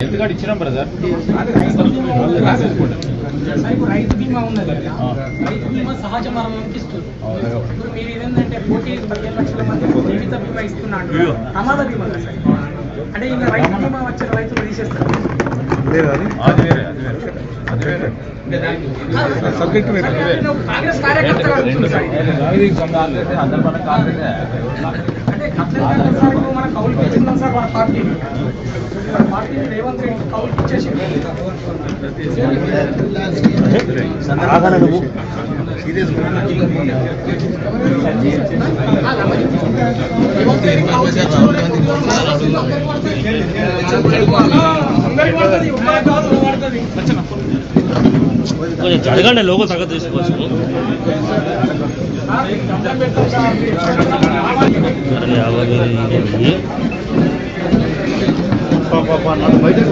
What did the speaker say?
Health card ఇచ్చినాం brother. రైతు బీమా ఉన్నది కదా, రైతు బీమా సహజ మరణానికి ఇస్తుంది. ఇప్పుడు మీరు ఏంటంటే 15 లక్షల మంది జీవిత బీమా ఇస్తున్నాడు, ప్రమాద బీమా కదా సార్. అంటే ఇంకా రైతు బీమా వచ్చే రైతులు తీసేస్తారు. కాంగ్రెస్ కార్యకర్తలు అంటే మన కౌలుకి ఇచ్చిందాం సార్, మన పార్టీ రేవంత్ రెడ్డి కౌలుకి ఇచ్చేసి కొంచెం జరగండి, లోగో తగ్గ తీసుకోవచ్చు. బయటకు